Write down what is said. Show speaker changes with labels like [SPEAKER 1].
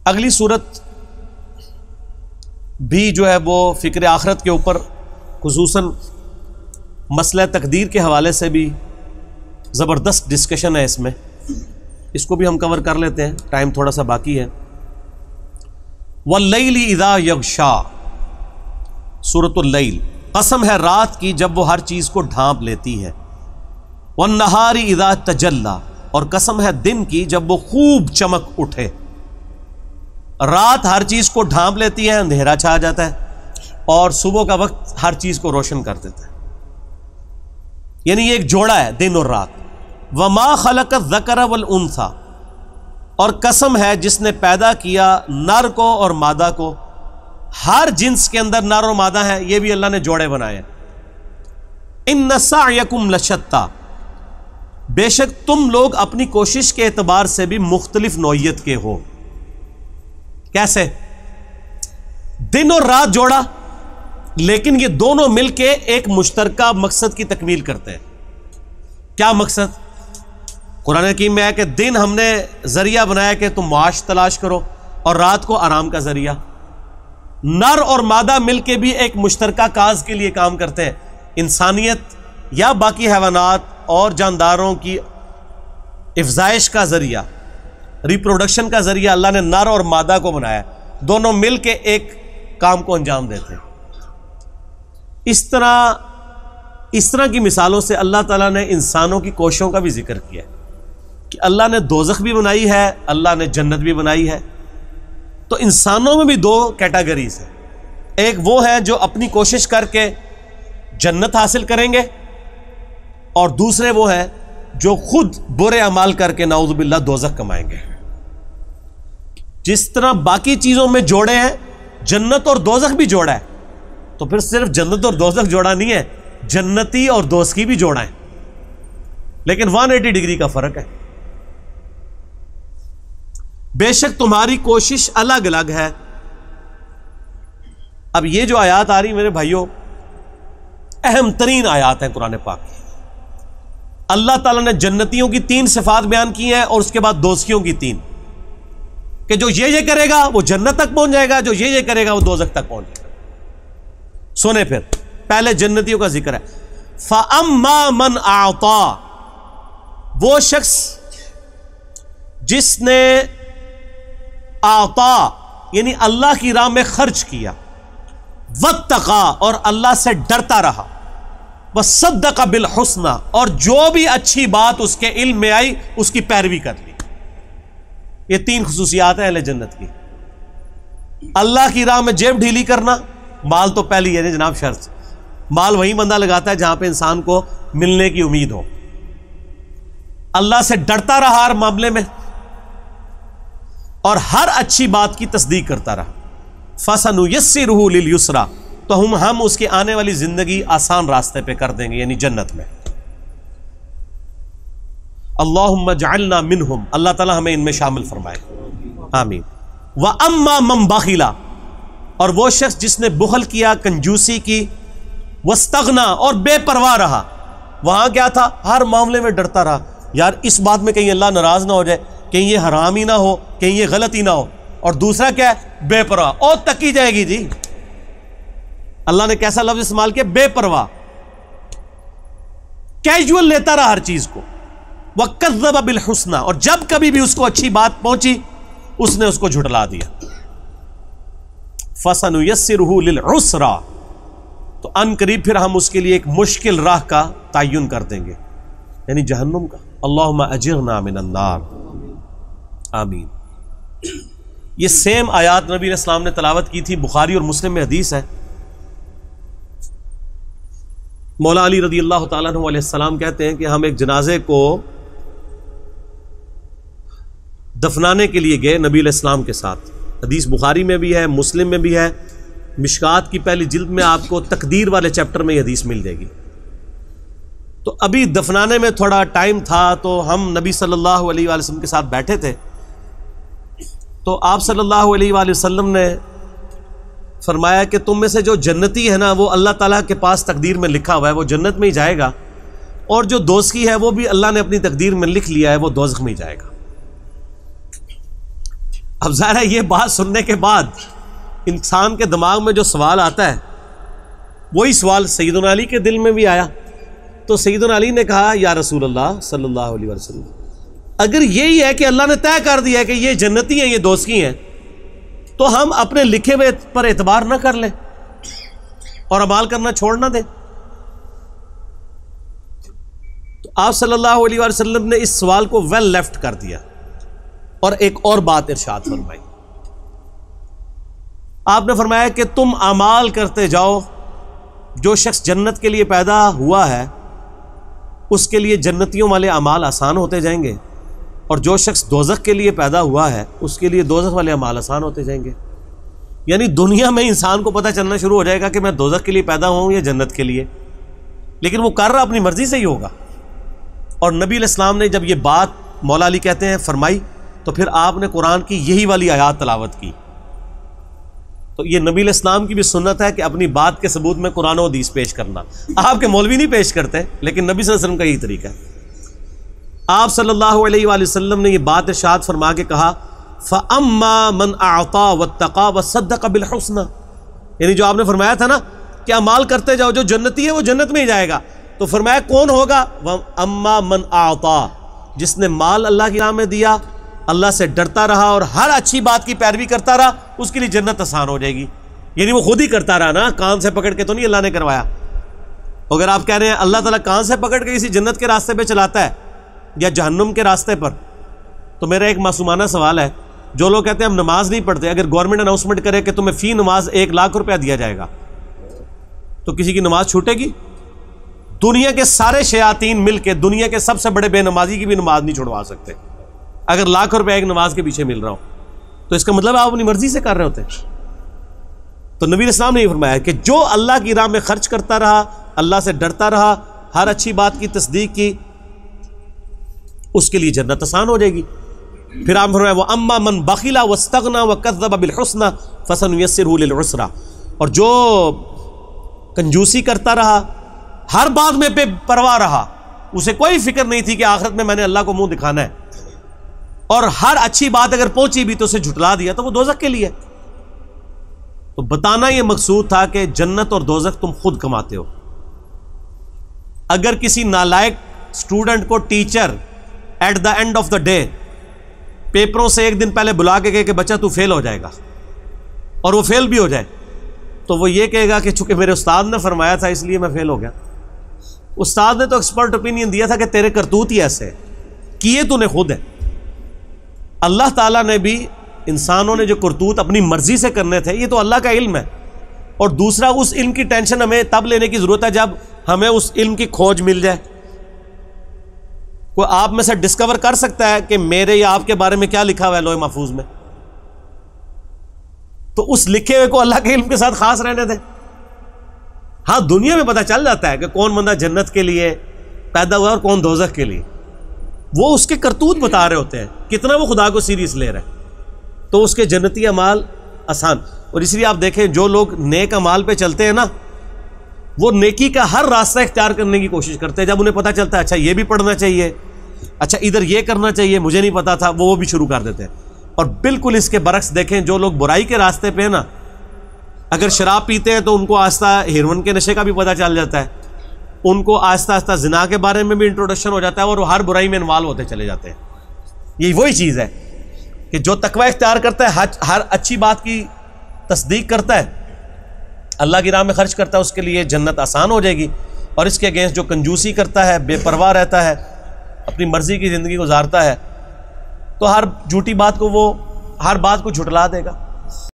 [SPEAKER 1] اگلی صورت بھی جو ہے وہ فکر آخرت کے اوپر خصوصاً مسئلہ تقدیر کے حوالے سے بھی زبردست ڈسکشن ہے اس میں، اس کو بھی ہم کور کر لیتے ہیں، ٹائم تھوڑا سا باقی ہے۔ واللیل اذا یغشا، سورۃ اللیل، قسم ہے رات کی جب وہ ہر چیز کو ڈھانپ لیتی ہے۔ والنہار اذا تجلی، اور قسم ہے دن کی جب وہ خوب چمک اٹھے۔ رات ہر چیز کو ڈھانپ لیتی ہے، اندھیرا چھا جاتا ہے، اور صبح کا وقت ہر چیز کو روشن کر دیتا ہے، یعنی یہ ایک جوڑا ہے دن اور رات۔ وما خلق الذکر والانثی، اور قسم ہے جس نے پیدا کیا نر کو اور مادہ کو۔ ہر جنس کے اندر نر اور مادہ ہیں، یہ بھی اللہ نے جوڑے بنائے ہیں۔ ان سعیکم لشتی، بے شک تم لوگ اپنی کوشش کے اعتبار سے بھی مختلف نوعیت کے ہو۔ کیسے؟ دن اور رات جوڑا، لیکن یہ دونوں مل کے ایک مشترکہ مقصد کی تکمیل کرتے ہیں۔ کیا مقصد؟ قرآن حکیم میں ہے کہ دن ہم نے ذریعہ بنایا کہ تم معاش تلاش کرو، اور رات کو آرام کا ذریعہ۔ نر اور مادہ مل کے بھی ایک مشترکہ کاز کے لیے کام کرتے ہیں۔ انسانیت یا باقی حیوانات اور جانداروں کی افزائش کا ذریعہ، ریپروڈکشن کا ذریعہ اللہ نے نر اور مادہ کو بنایا، دونوں مل کے ایک کام کو انجام دیتے ہیں۔ اس طرح کی مثالوں سے اللہ تعالیٰ نے انسانوں کی کوششوں کا بھی ذکر کیا ہے کہ اللہ نے دوزخ بھی بنائی ہے، اللہ نے جنت بھی بنائی ہے۔ تو انسانوں میں بھی دو کیٹیگریز ہیں، ایک وہ ہیں جو اپنی کوشش کر کے جنت حاصل کریں گے، اور دوسرے وہ ہیں جو خود برے اعمال کر کے نعوذ باللہ دوزخ کمائیں گے۔ جس طرح باقی چیزوں میں جوڑے ہیں، جنت اور دوزخ بھی جوڑا ہے، تو پھر صرف جنت اور دوزخ جوڑا نہیں ہے، جنتی اور دوزخی بھی جوڑا ہے، لیکن 180 ڈگری کا فرق ہے۔ بے شک تمہاری کوشش الگ الگ ہے۔ اب یہ جو آیات آ رہی میرے بھائیوں، اہم ترین آیات ہیں قرآن پاک کی۔ اللہ تعالیٰ نے جنتیوں کی 3 صفات بیان کی ہیں، اور اس کے بعد دوزخیوں کی 3، کہ جو یہ کرے گا وہ جنت تک پہنچ جائے گا، جو یہ کرے گا وہ دوزخ تک پہنچ جائے گا۔ سنیں پھر، پہلے جنتیوں کا ذکر ہے۔ فَأَمَّا مَنْ أَعْطَى، وہ شخص جس نے اعطا یعنی اللہ کی راہ میں خرچ کیا، واتقى، اور اللہ سے ڈرتا رہا، وصدق بالحسنى، اور جو بھی اچھی بات اس کے علم میں آئی اس کی پیروی کر لی۔ یہ 3 خصوصیات ہیں اہل جنت کی۔ اللہ کی راہ میں جیب ڈھیلی کرنا، مال تو پہلی ہے جناب شرط، مال وہی بندہ لگاتا ہے جہاں پہ انسان کو ملنے کی امید ہو۔ اللہ سے ڈرتا رہا ہر معاملے میں، اور ہر اچھی بات کی تصدیق کرتا رہا۔ فَسَنُيَسِّرُهُ لِلْيُسْرَى، تو ہم اس کی آنے والی زندگی آسان راستے پہ کر دیں گے، یعنی جنت میں۔ اللہم اجعلنا منہم، اللہ تعالی ہمیں ان میں شامل فرمائے، آمین۔ وَأَمَّا مَنْ بَخِلَ، اور وہ شخص جس نے بخل کیا، کنجوسی کی، وَاسْتَغْنَى، اور بے پرواہ رہا۔ وہاں کیا تھا؟ ہر معاملے میں ڈرتا رہا، یار اس بات میں کہیں اللہ ناراض نہ ہو جائے، کہیں یہ حرام ہی نہ ہو، کہیں یہ غلط ہی نہ ہو۔ اور دوسرا کیا ہے؟ بے پرواہ، اور تکی جائے گی جی۔ اللہ نے کیسا لفظ استعمال کیا؟ بے پرواہ، کیجول لیتا رہا ہر چیز کو۔ وَكَذَّبَ بِالْحُسْنَى، اور جب کبھی بھی اس کو اچھی بات پہنچی اس نے اس کو جھٹلا دیا۔ فَسَنُيَسِّرُهُ لِلْعُسْرَى، تو ان قریب پھر ہم اس کے لیے ایک مشکل راہ کا تعین کر دیں گے، یعنی جہنم کا۔ اللہم اجرنا من النار، آمین۔ یہ سیم آیات نبی علیہ السلام نے تلاوت کی تھی، بخاری اور مسلم میں حدیث ہے۔ مولا علی رضی اللہ تعالیٰ عنہ علیہ السلام کہتے ہیں کہ ہم ایک جنازے کو دفنانے کے لیے گئے نبی علیہ السلام کے ساتھ۔ حدیث بخاری میں بھی ہے، مسلم میں بھی ہے، مشکات کی پہلی جلد میں آپ کو تقدیر والے چیپٹر میں یہ حدیث مل جائے گی۔ تو ابھی دفنانے میں تھوڑا ٹائم تھا، تو ہم نبی صلی اللہ علیہ وآلہ وسلم کے ساتھ بیٹھے تھے، تو آپ صلی اللہ علیہ وآلہ وسلم نے فرمایا کہ تم میں سے جو جنتی ہے نا، وہ اللہ تعالیٰ کے پاس تقدیر میں لکھا ہوا ہے وہ جنت میں ہی جائے گا، اور جو دوزخی ہے وہ بھی اللہ نے اپنی تقدیر میں لکھ لیا ہے وہ دوزخ میں ہی جائے گا۔ اب ظاہر ہے یہ بات سننے کے بعد انسان کے دماغ میں جو سوال آتا ہے وہی سوال سیدنا علی کے دل میں بھی آیا. تو سیدنا علی نے کہا یا رسول اللہ صلی اللہ علیہ وسلم اگر یہی ہے کہ اللہ نے طے کر دیا ہے کہ یہ جنتی ہیں یہ دوزخی ہیں تو ہم اپنے لکھے ہوئے پر اعتبار نہ کر لیں اور اعمال کرنا چھوڑ نہ دیں. تو آپ صلی اللہ علیہ وسلم نے اس سوال کو ویل لیفٹ کر دیا اور ایک اور بات ارشاد فرمائی. آپ نے فرمایا کہ تم اعمال کرتے جاؤ, جو شخص جنت کے لیے پیدا ہوا ہے اس کے لیے جنتیوں والے اعمال آسان ہوتے جائیں گے, اور جو شخص دوزخ کے لیے پیدا ہوا ہے اس کے لیے دوزخ والے اعمال آسان ہوتے جائیں گے. یعنی دنیا میں انسان کو پتہ چلنا شروع ہو جائے گا کہ میں دوزخ کے لیے پیدا ہوں یا جنت کے لیے, لیکن وہ کر رہا اپنی مرضی سے ہی ہوگا. اور نبی علیہ السلام نے جب یہ بات مولا علی کہتے ہیں فرمائی تو پھر آپ نے قرآن کی یہی والی آیات تلاوت کی. تو یہ نبی علیہ السلام کی بھی سنت ہے کہ اپنی بات کے ثبوت میں قرآن و حدیث پیش کرنا. آپ کے مولوی نہیں پیش کرتے لیکن نبی صلی اللہ علیہ وسلم کا یہی طریقہ ہے. آپ صلی اللہ علیہ وآلہ وسلم نے یہ بات ارشاد فرما کے کہا فَأَمَّا مَنْ أَعْطَى وَاتَّقَى وَصَدَّقَ بِالْحُسْنَى, یعنی جو آپ نے فرمایا تھا نا کہ اعمال کرتے جاؤ, جو جنتی ہے وہ جنت میں ہی جائے گا. تو فرمایا کون ہوگا؟ وَأَمَّا مَنْ أَعْطَى, جس نے مال اللہ کی راہ میں دیا, اللہ سے ڈرتا رہا اور ہر اچھی بات کی پیروی کرتا رہا, اس کے لیے جنت آسان ہو جائے گی. یعنی وہ خود ہی کرتا رہا نا, کان سے پکڑ کے تو نہیں اللہ نے کروایا. اگر آپ کہہ رہے ہیں اللہ تعالیٰ کان سے پکڑ کے کسی جنت کے راستے پہ چلاتا ہے یا جہنم کے راستے پر, تو میرا ایک معصومانہ سوال ہے, جو لوگ کہتے ہیں ہم نماز نہیں پڑھتے, اگر گورنمنٹ اناؤنسمنٹ کرے کہ تمہیں فی نماز 1,00,000 روپیہ دیا جائے گا تو کسی کی نماز چھوٹے گی؟ دنیا کے سارے شیاطین مل کے دنیا کے سب سے بڑے بے نمازی کی بھی نماز نہیں چھڑوا سکتے اگر 1,00,000 روپیہ ایک نماز کے پیچھے مل رہا ہو. تو اس کا مطلب آپ اپنی مرضی سے کر رہے ہوتے ہیں. تو نبی اسلام نے یہ فرمایا کہ جو اللہ کی راہ میں خرچ کرتا رہا, اللہ سے ڈرتا رہا, ہر اچھی بات کی تصدیق کی, اس کے لیے جنت آسان ہو جائے گی. پھر آپ فرمایا وَأَمَّا مَنْ بَخِلَ وَاسْتَغْنَى وَكَذَّبَ بِالْحُسْنَى فَسَنُيَسِّرُهُ لِلْعُسْرَى, اور جو کنجوسی کرتا رہا, ہر بات میں بے پرواہ رہا, اسے کوئی فکر نہیں تھی کہ آخرت میں نے اللہ کو منہ دکھانا ہے, اور ہر اچھی بات اگر پہنچی بھی تو اسے جھٹلا دیا, تو وہ دوزخ کے لیے. تو بتانا یہ مقصود تھا کہ جنت اور دوزخ تم خود کماتے ہو. اگر کسی نالائق اسٹوڈنٹ کو teacher at the end of the day پیپروں سے ایک دن پہلے بلا کے کہے کہ بچہ تو فیل ہو جائے گا, اور وہ فیل بھی ہو جائے, تو وہ یہ کہے گا کہ چونکہ میرے استاد نے فرمایا تھا اس لیے میں فیل ہو گیا. استاد نے تو ایکسپرٹ اوپینین دیا تھا کہ تیرے کرتوت ہی ایسے کیے تو نے خود ہے. اللہ تعالیٰ نے بھی انسانوں نے جو کرتوت اپنی مرضی سے کرنے تھے, یہ تو اللہ کا علم ہے. اور دوسرا, اس علم کی ٹینشن ہمیں تب لینے کی ضرورت ہے جب ہمیں اس علم کی کھوج مل جائے. کوئی آپ میں سے ڈسکور کر سکتا ہے کہ میرے یا آپ کے بارے میں کیا لکھا ہوا ہے لوح محفوظ میں؟ تو اس لکھے ہوئے کو اللہ کے علم کے ساتھ خاص رہنے دیں. ہاں دنیا میں پتہ چل جاتا ہے کہ کون بندہ جنت کے لیے پیدا ہوا اور کون دوزخ کے لیے, وہ اس کے کرتوت بتا رہے ہوتے ہیں, کتنا وہ خدا کو سیریس لے رہے ہیں, تو اس کے جنتی اعمال آسان. اور اس لیے آپ دیکھیں جو لوگ نیک اعمال پہ چلتے ہیں نا, وہ نیکی کا ہر راستہ اختیار کرنے کی کوشش کرتے ہیں. جب انہیں پتہ چلتا ہے اچھا یہ بھی پڑھنا چاہیے, اچھا ادھر یہ کرنا چاہیے, مجھے نہیں پتا تھا, وہ بھی شروع کر دیتے ہیں. اور بالکل اس کے برعکس دیکھیں جو لوگ برائی کے راستے پہ ہیں نا, اگر شراب پیتے ہیں تو ان کو آہستہ ہیروئن کے نشے کا بھی پتہ چل جاتا ہے, ان کو آہستہ آہستہ زنا کے بارے میں بھی انٹروڈکشن ہو جاتا ہے, اور وہ ہر برائی میں انوالو ہوتے چلے جاتے ہیں. یہ وہی چیز ہے کہ جو تقوی اختیار کرتا ہے, ہر اچھی بات کی تصدیق کرتا ہے, اللہ کی راہ میں خرچ کرتا ہے, اس کے لیے جنت آسان ہو جائے گی. اور اس کے اگینسٹ جو کنجوسی کرتا ہے, بے پرواہ رہتا ہے, اپنی مرضی کی زندگی گزارتا ہے, تو ہر جھوٹی بات کو وہ ہر بات کو جھٹلا دے گا.